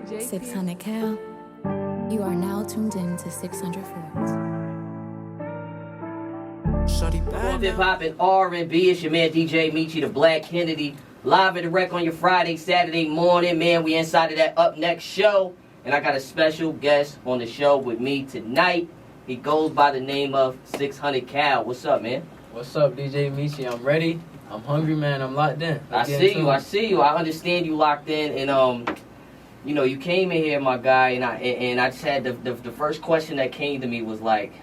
600 Cal. You are now tuned in to 600 Forts. Hip hop and R&B. It's your man DJ MEECHIE, the Black Kennedy, live and direct on your Friday, Saturday morning. Man, we inside of that Up Next show, and I got a special guest on the show with me tonight. He goes by the name of 600 Cal. What's up, man? What's up, DJ MEECHIE? I'm ready. I'm hungry, man. I'm locked in. I see you. I understand you locked in, and you know, you came in here, my guy, and I just had the first question that came to me was like,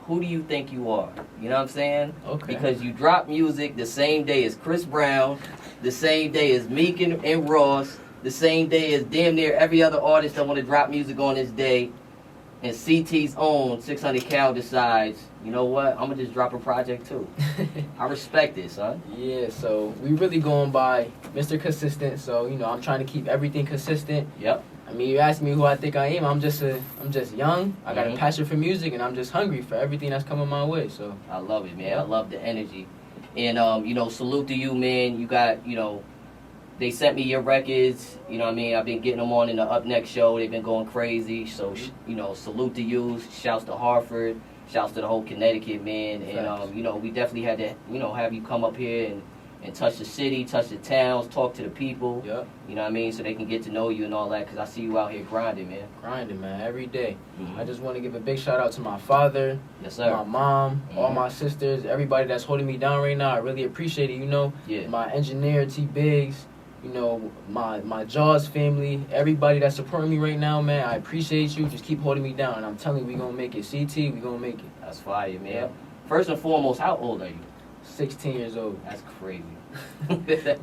who do you think you are? You know what I'm saying? Okay. Because you drop music the same day as Chris Brown, the same day as Meek and Ross, the same day as damn near every other artist that want to drop music on this day. And CT's own 600 Cal decides, you know what? I'm gonna just drop a project too. I respect it, son. Yeah, so we really going by Mr. Consistent. So you know, I'm trying to keep everything consistent. Yep. I mean, you ask me who I think I am. I'm just young. I got a passion for music, and I'm just hungry for everything that's coming my way. So I love it, man. Yeah. I love the energy, and you know, salute to you, man. You got, you know, they sent me your records. You know what I mean? I've been getting them on in the Up Next show. They've been going crazy. So you know, salute to you. Shouts to Hartford. Shouts to the whole Connecticut, man. And you know, we definitely had to, you know, have you come up here and touch the city, touch the towns, talk to the people. Yep. You know what I mean? So they can get to know you and all that, because I see you out here grinding, man. Grinding, man, every day. I just want to give a big shout out to my father, yes, sir, my mom, all my sisters, everybody that's holding me down right now. I really appreciate it, you know. Yeah. My engineer, T. Biggs, you know, my Jaws family, everybody that's supporting me right now, man. I appreciate you. Just keep holding me down. And I'm telling you, we going to make it. CT, we going to make it. That's fire, man. Yep. First and foremost, how old are you? 16 years old. That's crazy.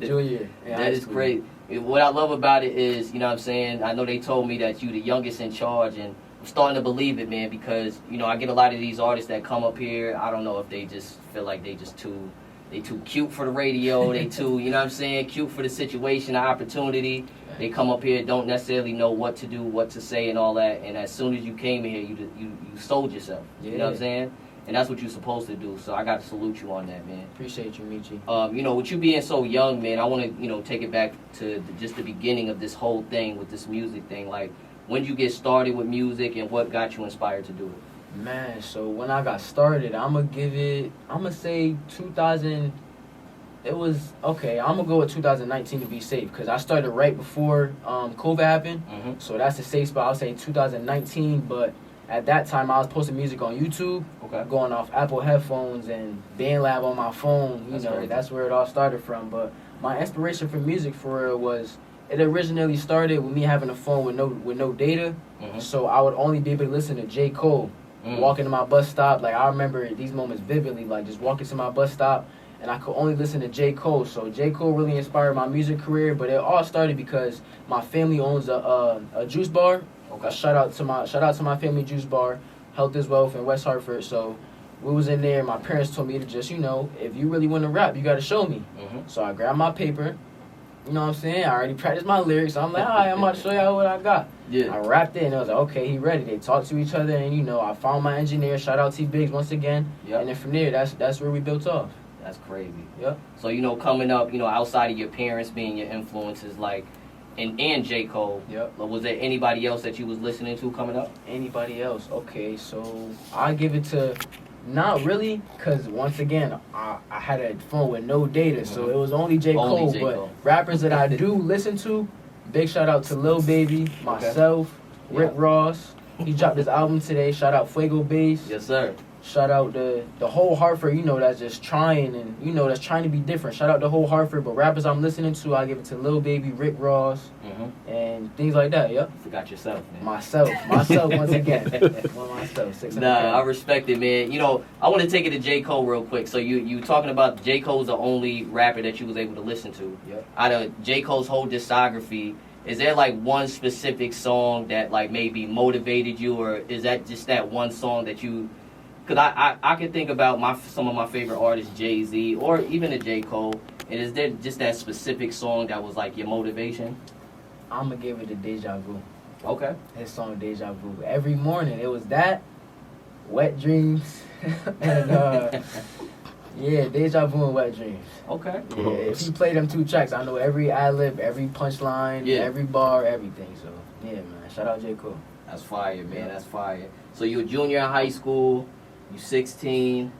Junior. That is great. What I love about it is, you know what I'm saying, I know they told me that you the youngest in charge, and I'm starting to believe it, man, because, you know, I get a lot of these artists that come up here. I don't know if they just feel like they too cute for the radio. They too, you know what I'm saying, cute for the situation, the opportunity. They come up here, don't necessarily know what to do, what to say, and all that. And as soon as you came in here, you sold yourself. Yeah. You know what I'm saying? And that's what you're supposed to do. So I got to salute you on that, man. Appreciate you, MEECHIE. You know, with you being so young, man, I want to, you know, take it back to just the beginning of this whole thing with this music thing. Like, when did you get started with music, and what got you inspired to do it? Man, so when I got started, I'm going to say 2000, it was, okay, I'm going to go with 2019 to be safe, because I started right before COVID happened. So that's a safe spot. I'll say 2019, but at that time, I was posting music on YouTube, going off Apple headphones and BandLab on my phone. That's where it all started from. But my inspiration for music, for real, was, it originally started with me having a phone with no data. So I would only be able to listen to J. Cole walking to my bus stop. Like, I remember these moments vividly, like just walking to my bus stop, and I could only listen to J. Cole. So J. Cole really inspired my music career, but it all started because my family owns a juice bar. Shout out to my family juice bar, Health is Wealth in West Hartford. So we was in there, and my parents told me to just, you know, if you really want to rap, you got to show me. So I grabbed my paper, you know what I'm saying? I already practiced my lyrics. So I'm like, all right, I'm about to show y'all what I got. Yeah. I rapped it, and I was like, okay, he ready. They talked to each other, and, you know, I found my engineer. Shout out T. Biggs once again. Yep. And then from there, that's where we built off. That's crazy. Yep. So, you know, coming up, you know, outside of your parents being your influences, like, and J. Cole, was there anybody else that you was listening to coming up? Anybody else? Okay, so I give it to, not really, because once again, I had a phone with no data, so it was only J. Cole. But rappers that I do listen to, big shout out to Lil Baby, myself, Rick Ross. He dropped his album today. Shout out Fuego Bass. Yes, sir. Shout out the whole Hartford, you know, that's just trying, and, you know, that's trying to be different. Shout out the whole Hartford, but rappers I'm listening to, I give it to Lil Baby, Rick Ross, and things like that, yep. You forgot yourself, man. Myself, once again. Myself, I respect it, man. You know, I want to take it to J. Cole real quick. So you talking about J. Cole's the only rapper that you was able to listen to. Yep. Out of J. Cole's whole discography, is there, like, one specific song that, like, maybe motivated you, or is that just that one song that you... Because I can think about some of my favorite artists, Jay-Z, or even a J. Cole, and is there just that specific song that was, like, your motivation? I'm going to give it to Deja Vu. Okay. His song, Deja Vu. Every morning, it was that, Wet Dreams, and, Yeah, Deja Vu and Wet Dreams. Okay. Yeah, if you play them 2 tracks, I know every ad-lib, every punchline, Yeah. every bar, everything. So, yeah, man. Shout out J. Cole. That's fire, man. That's fire. So you're a junior in high school. You 16.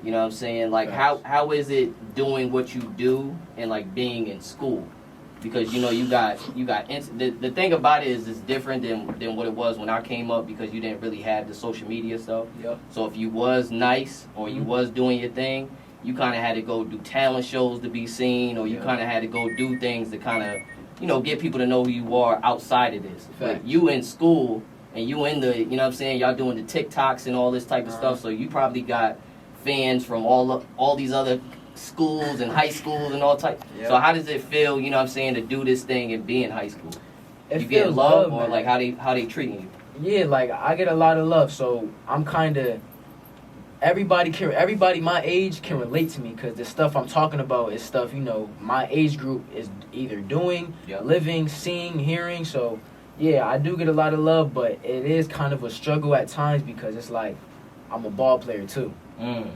You know what I'm saying? Like, how is it doing what you do and like being in school? Because you know you got the thing about it is it's different than what it was when I came up because you didn't really have the social media stuff. Yep. So if you was nice or you was doing your thing, you kind of had to go do talent shows to be seen, or you kind of had to go do things to kind of get people to know who you are outside of this. But you in school and you in the you know what I'm saying, y'all doing the TikToks and all this type of stuff. So you probably got fans from all these other schools and high schools and all type. So how does it feel, you know what I'm saying, to do this thing and be in high school? It you get love, good, or man. like how they treating you? Yeah, like I get a lot of love, so I'm kind of everybody my age can relate to me because the stuff I'm talking about is stuff my age group is either doing, living, seeing, hearing. So yeah, I do get a lot of love, but it is kind of a struggle at times because it's like I'm a ball player too.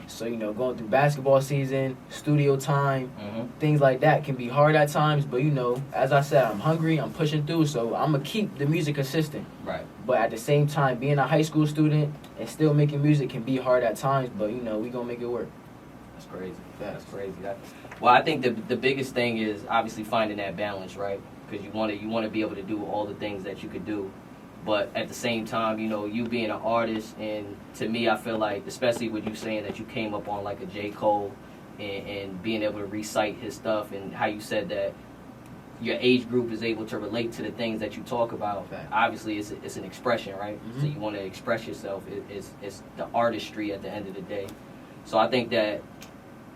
So, going through basketball season, studio time, things like that can be hard at times. But, as I said, I'm hungry, I'm pushing through, so I'm going to keep the music consistent. Right. But at the same time, being a high school student and still making music can be hard at times. But, we going to make it work. That's crazy. That's crazy. Well, I think the biggest thing is obviously finding that balance, right? Because you want to be able to do all the things that you could do. But at the same time, you being an artist, and to me, I feel like, especially with you saying that you came up on like a J. Cole and being able to recite his stuff, and how you said that your age group is able to relate to the things that you talk about. Obviously, it's an expression, right? So you want to express yourself. It's the artistry at the end of the day. So I think that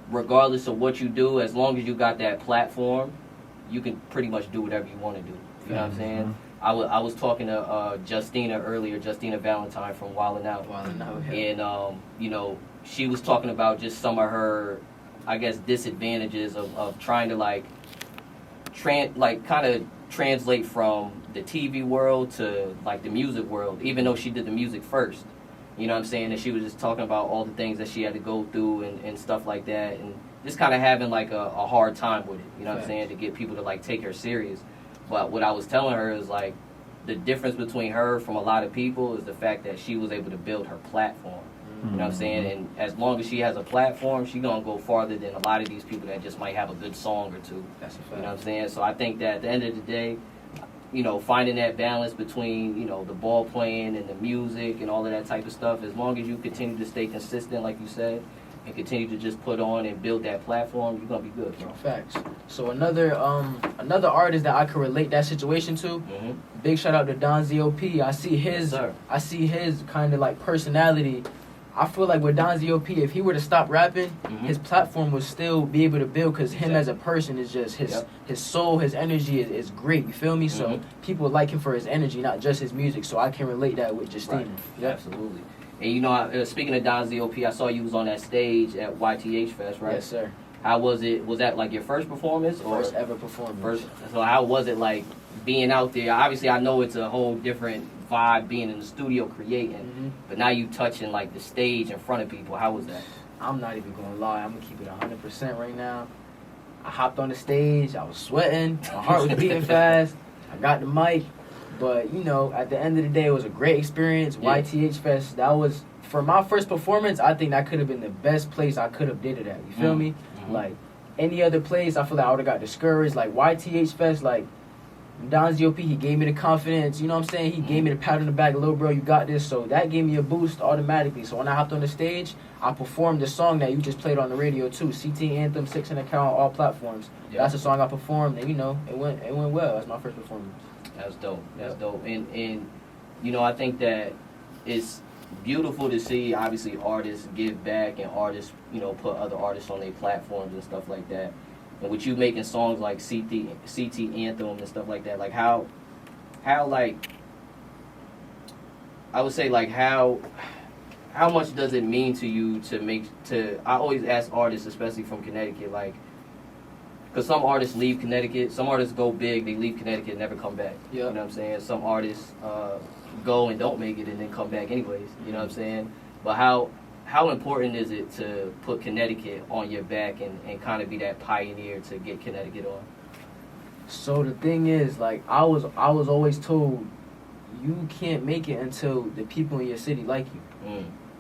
regardless of what you do, as long as you got that platform, you can pretty much do whatever you want to do. You know what I'm saying? I was talking to Justina earlier, Justina Valentine from Wildin' Out. And, she was talking about just some of her, I guess, disadvantages of trying to, kind of translate from the TV world to, the music world, even though she did the music first. You know what I'm saying? And she was just talking about all the things that she had to go through and stuff like that, and just kind of having, a hard time with it, you know what I'm saying, to get people to, take her serious. But what I was telling her is, the difference between her from a lot of people is the fact that she was able to build her platform. You know what I'm saying? And as long as she has a platform, she's going to go farther than a lot of these people that just might have a good song or two. That's a fact. You know what I'm saying? So I think that at the end of the day, finding that balance between, the ball playing and the music and all of that type of stuff, as long as you continue to stay consistent, like you said, and continue to just put on and build that platform, you're gonna be good, bro. Facts. So another artist that I could relate that situation to, big shout out to Don Z.O.P. I see his kind of personality. I feel like with Don Z.O.P., if he were to stop rapping, his platform would still be able to build, because him as a person is just his soul, his energy is great. You feel me? So people like him for his energy, not just his music. So I can relate that with Justina. Right. Yeah. Absolutely. And speaking of Don Z.O.P., I saw you was on that stage at YTH Fest, right? Yes, sir. How was it? Was that your first performance? First ever performance. So how was it being out there? Obviously, I know it's a whole different vibe being in the studio creating, but now you touching the stage in front of people. How was that? I'm not even gonna lie. I'm gonna keep it 100% right now. I hopped on the stage. I was sweating. My heart was beating fast. I got the mic. But, at the end of the day, it was a great experience. Yeah. YTH Fest, that was, for my first performance, I think that could have been the best place I could have did it at. You feel me? Any other place, I feel like I would have got discouraged. YTH Fest, Don Z.O.P., he gave me the confidence. You know what I'm saying? He gave me the pat on the back, little bro, you got this. So that gave me a boost automatically. So when I hopped on the stage, I performed the song that you just played on the radio too. CT Anthem, 6 in account, all platforms. Yep. That's the song I performed, and it went well. That's my first performance. That's dope. That's dope. And I think that it's beautiful to see, obviously, artists give back and artists, put other artists on their platforms and stuff like that. And with you making songs like CT Anthem and stuff like that, how I would say, how much does it mean to you I always ask artists, especially from Connecticut, because some artists leave Connecticut, some artists go big, they leave Connecticut and never come back. Yep. You know what I'm saying? Some artists go and don't make it and then come back anyways. You know what I'm saying? But how how important is it to put Connecticut on your back and kind of be that pioneer to get Connecticut on? So the thing is, like, I was always told, you can't make it until the people in your city like you.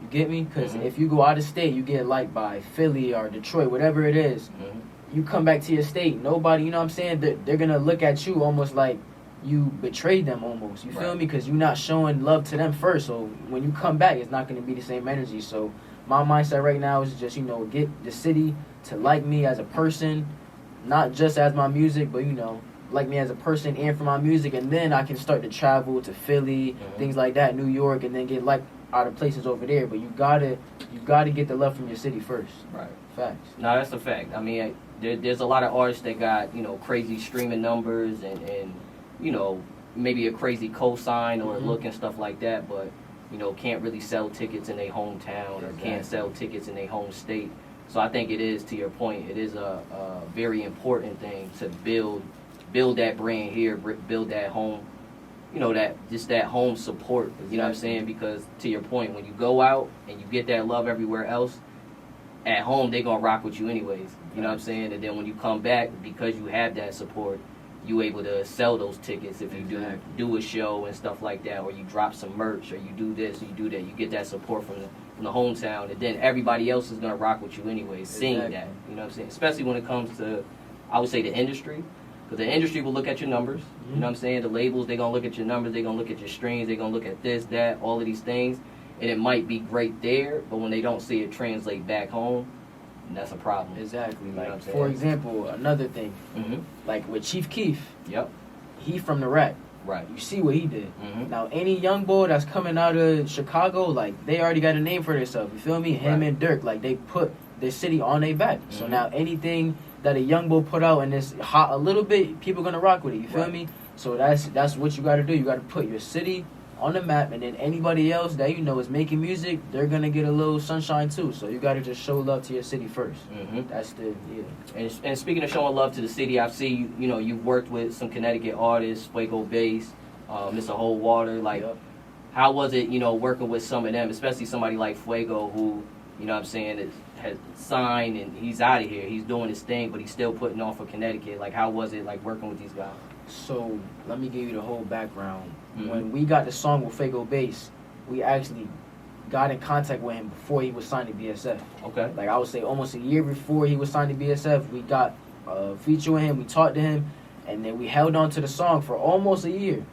You get me? Because if you go out of state, you get liked by Philly or Detroit, whatever it is. You come back to your state, nobody, you know what I'm saying? They're going to look at you almost like you betrayed them almost. You feel me? Because you're not showing love to them first. So when you come back, it's not going to be the same energy. So my mindset right now is just, get the city to like me as a person, not just as my music, but, like me as a person and for my music. And then I can start to travel to Philly, things like that, New York, and then get liked out of places over there. But you gotta get the love from your city first. Right. Facts. No, that's a fact. I mean, there's a lot of artists that got, crazy streaming numbers and maybe a crazy cosign or look and stuff like that, but, can't really sell tickets in their hometown or can't sell tickets in their home state. So I think it is, to your point, it is a very important thing to build that brand here, build that home, that home support, you know what I'm saying? Because to your point, when you go out and you get that love everywhere else, at home they gonna rock with you anyways, you know what I'm saying? And then when you come back, because you have that support, you able to sell those tickets if you do a show and stuff like that, or you drop some merch, or you do this, or you do that, you get that support from the hometown, and then everybody else is gonna rock with you anyways, seeing that, you know what I'm saying? Especially when it comes to, I would say, the industry. Because the industry will look at your numbers, you know what I'm saying? The labels, they're going to look at your numbers, they're going to look at your streams, they're going to look at this, that, all of these things. And it might be great there, but when they don't see it translate back home, that's a problem. Exactly. Like, you know for example, another thing, like with Chief Keef, he from the rap. Right. You see what he did. Now, any young boy that's coming out of Chicago, like, they already got a name for themselves, you feel me? Him and Dirk, like, they put their city on their back. So now anything that a young boy put out and it's hot a little bit, people gonna rock with it, you feel me? So that's what you gotta do. You gotta put your city on the map, and then anybody else that is making music, they're gonna get a little sunshine too. So you gotta just show love to your city first. That's the And speaking of showing love to the city, I've seen you've worked with some Connecticut artists, Fuego Bass, Mr. Whole Water. Like, how was it working with some of them, especially somebody like Fuego, who what I'm saying, has signed and he's out of here, he's doing his thing, but he's still putting on for Connecticut. Like, how was it like working with these guys? So let me give you the whole background. When we got the song with Fuego Bass, we actually got in contact with him before he was signed to BSF. Okay. Like, I would say almost a year before he was signed to BSF, we got a feature with him, we talked to him, and then we held on to the song for almost a year.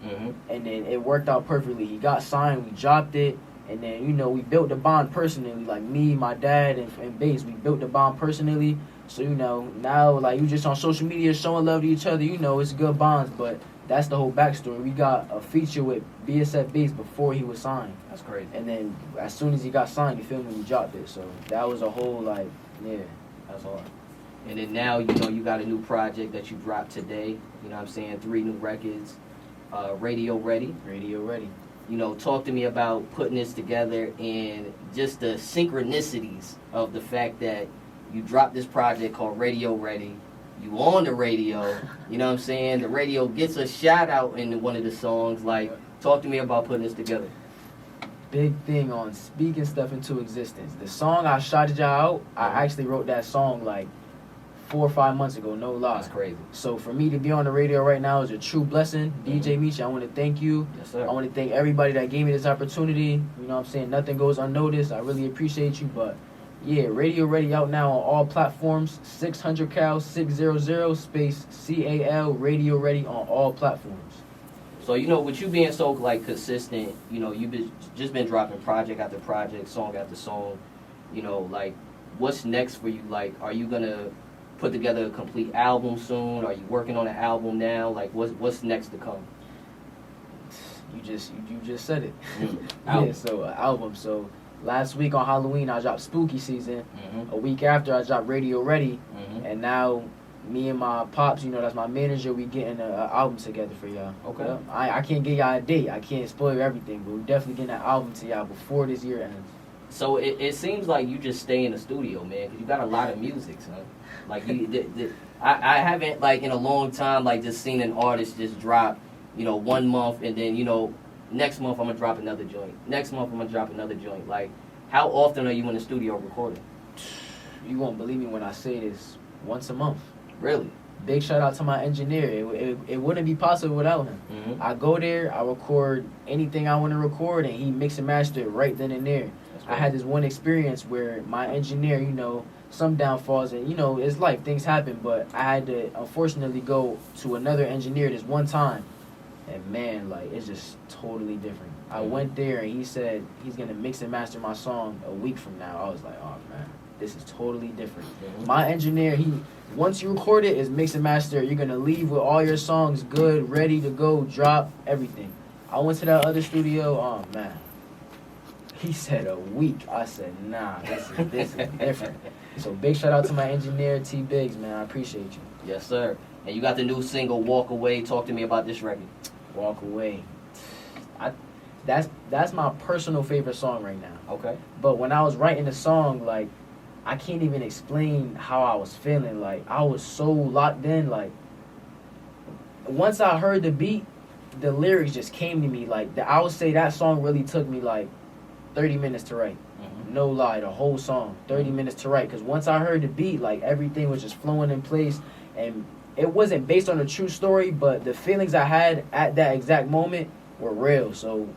And then it worked out perfectly. He got signed, we dropped it, and then, we built the bond personally. Like, me, my dad, and Bass, we built the bond personally. So, now, like, you just on social media showing love to each other, it's good bonds, but that's the whole backstory. We got a feature with BSF Bass before he was signed. That's crazy. And then as soon as he got signed, you feel me, we dropped it. So that was a whole, like, that's hard. And then now, you got a new project that you dropped today. You know what I'm saying? 3 new records. Radio Ready. Radio Ready. Talk to me about putting this together and just the synchronicities of the fact that you dropped this project called Radio Ready. You on the radio, you know what I'm saying? The radio gets a shout out in one of the songs. Like, talk to me about putting this together. Big thing on speaking stuff into existence. The song I shouted y'all out, I actually wrote that song like 4 or 5 months ago, no lie. That's crazy. So for me to be on the radio right now is a true blessing. DJ MEECHIE, I want to thank you. Yes, sir. I want to thank everybody that gave me this opportunity. You know what I'm saying? Nothing goes unnoticed. I really appreciate you. But yeah, Radio Ready out now on all platforms. 600 cal 600 space CAL Radio Ready on all platforms. So, with you being so, like, consistent, you've just been dropping project after project, song after song, like, what's next for you? Like, are you going to put together a complete album soon? Are you working on an album now? Like, what's next to come? You just said it. Yeah, so album. So last week on Halloween, I dropped Spooky Season. A week after, I dropped Radio Ready. And now me and my pops, that's my manager, we getting an album together for y'all. Okay. Yeah. I can't give y'all a date. I can't spoil everything, but we're definitely getting an album to y'all before this year ends. So it seems like you just stay in the studio, man, because you got a lot of music, son. Like, I haven't, like, in a long time, like, just seen an artist just drop, 1 month, and then, next month I'm going to drop another joint. Next month I'm going to drop another joint. Like, How often are you in the studio recording? You won't believe me when I say this. Once a month. Really? Big shout out to my engineer. It wouldn't be possible without him. Mm-hmm. I go there, I record anything I want to record, and he mix and master it right then and there. I had this one experience where my engineer, you know, some downfalls, and you know, it's life, things happen, but I had to unfortunately go to another engineer this one time, and man, like, it's just totally different. I went there and he said he's gonna mix and master my song a week from now. I was like, oh man, this is totally different. My engineer, once you record it, is mix and master. You're gonna leave with all your songs good, ready to go, drop everything. I went to that other studio, oh man. He said a week. I said, nah, this is different. So big shout out to my engineer, T Biggs, man. I appreciate you. Yes, sir. And you got the new single, Walk Away. Talk to me about this record. Walk Away. That's my personal favorite song right now. Okay. But when I was writing the song, like, I can't even explain how I was feeling. Like, I was so locked in. Like, once I heard the beat, the lyrics just came to me. Like, I would say that song really took me, like, 30 minutes to write. Mm-hmm. No lie, the whole song, 30 minutes to write. Because once I heard the beat, like, everything was just flowing in place. And it wasn't based on a true story, but the feelings I had at that exact moment were real. So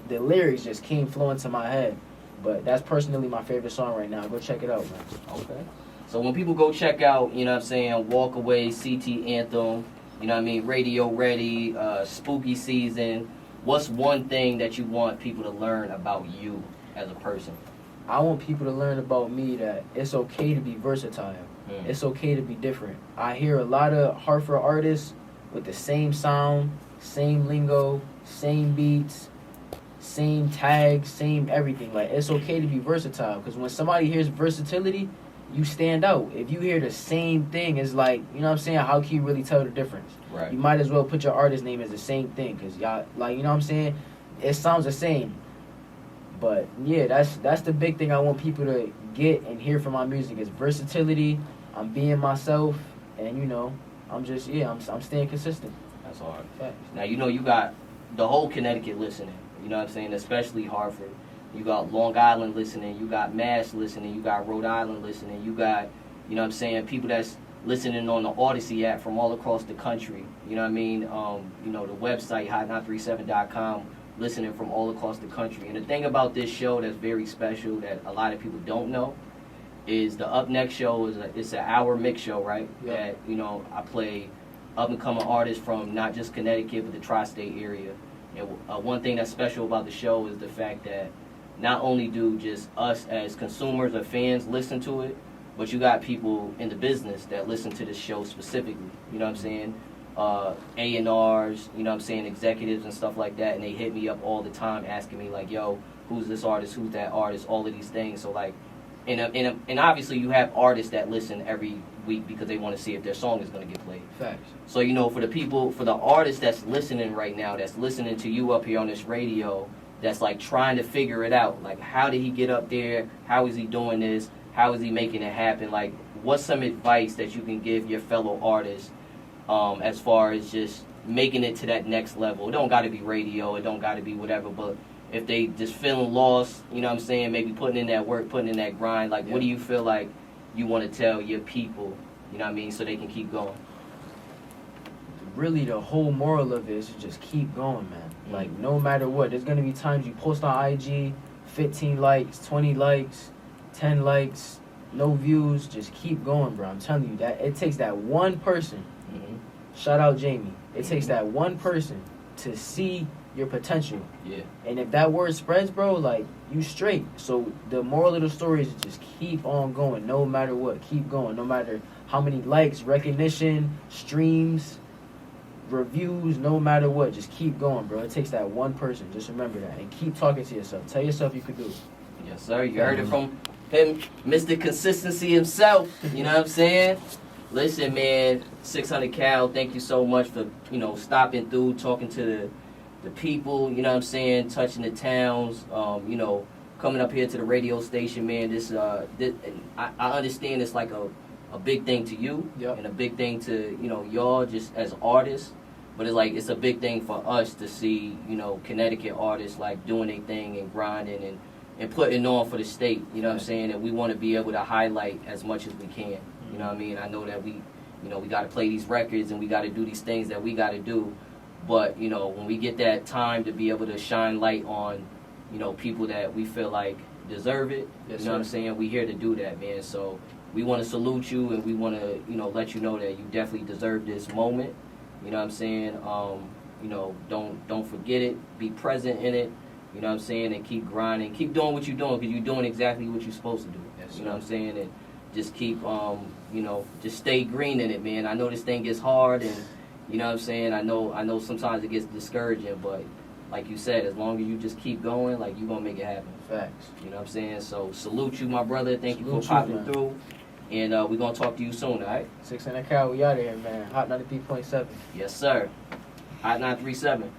the lyrics just came flowing to my head. But that's personally my favorite song right now. Go check it out, man. Okay. So when people go check out, you know what I'm saying, Walk Away, CT Anthem, you know what I mean, Radio Ready, Spooky Season, what's one thing that you want people to learn about you as a person? I want people to learn about me that it's okay to be versatile. It's okay to be different. I hear a lot of Hartford artists with the same sound, same lingo, same beats, same tags, same everything. Like, it's okay to be versatile, because when somebody hears versatility, you stand out. If you hear the same thing, it's like, you know what I'm saying, how can you really tell the difference? Right. You might as well put your artist name as the same thing, because y'all, like, you know what I'm saying, it sounds the same. But yeah, that's the big thing I want people to get and hear from my music is versatility. I'm being myself, and you know, I'm just I'm staying consistent. That's hard. Facts. Now you know you got the whole Connecticut listening. You know what I'm saying, especially Hartford. You got Long Island listening. You got Mass listening. You got Rhode Island listening. You got, you know what I'm saying, people that's listening on the Odyssey app from all across the country. You know what I mean? You know, the website hot937.com. Listening from all across the country. And the thing about this show that's very special that a lot of people don't know is the Up Next show it's an hour mix show, right? Yep. That, you know, I play up and coming artists from not just Connecticut but the tri-state area. And one thing that's special about the show is the fact that not only do just us as consumers or fans listen to it, but you got people in the business that listen to this show specifically. You know what I'm saying? A&Rs, you know what I'm saying, executives and stuff like that, and they hit me up all the time asking me like, yo, who's this artist, who's that artist, all of these things. So like, and obviously you have artists that listen every week because they want to see if their song is going to get played. Facts. So, you know, for the artist that's listening right now, that's listening to you up here on this radio, that's like trying to figure it out, like how did he get up there, how is he doing this, how is he making it happen, like what's some advice that you can give your fellow artists as far as just making it to that next level? It don't got to be radio, it don't got to be whatever, but if they just feeling lost, you know what I'm saying, maybe putting in that work, putting in that grind, like what do you feel like you want to tell your people, you know what I mean, so they can keep going? Really, the whole moral of it is to just keep going, man. Like, no matter what, there's going to be times you post on IG, 15 likes, 20 likes, 10 likes, no views, just keep going, bro. I'm telling you, that it takes that one person. Shout out Jamie. It takes that one person to see your potential. Yeah. And if that word spreads, bro, like, you straight. So the moral of the story is just keep on going, no matter what. Keep going, no matter how many likes, recognition, streams, reviews, no matter what. Just keep going, bro. It takes that one person. Just remember that. And keep talking to yourself. Tell yourself you could do it. Yes, sir. You heard it from him, Mr. Consistency himself. You know what I'm saying? Listen, man, 600 Cal, thank you so much for, you know, stopping through, talking to the people, you know what I'm saying, touching the towns, you know, coming up here to the radio station, man. I understand it's like a big thing to you and a big thing to, you know, y'all just as artists, but it's a big thing for us to see, you know, Connecticut artists like doing their thing and grinding and and putting on for the state. You know what I'm saying? And we want to be able to highlight as much as we can. You know what I mean? I know that we got to play these records and we got to do these things that we got to do. But, when we get that time to be able to shine light on, people that we feel like deserve it, Yes, you know what I'm saying? We here to do that, man. So we want to salute you and we want to, let you know that you definitely deserve this moment. You know what I'm saying? Don't forget it. Be present in it. You know what I'm saying? And keep grinding. Keep doing what you're doing because you're doing exactly what you're supposed to do. Yes, you know what I'm saying? And just keep, just stay green in it, man. I know this thing gets hard and, you know what I'm saying? I know sometimes it gets discouraging, but like you said, as long as you just keep going, like, you're going to make it happen. Facts. You know what I'm saying? So salute you, my brother. Thank you Salute for popping man. through. And we're going to talk to you soon, all right? 600 Cal, we out of here, man. Hot 93.7. Yes, sir. Hot 937.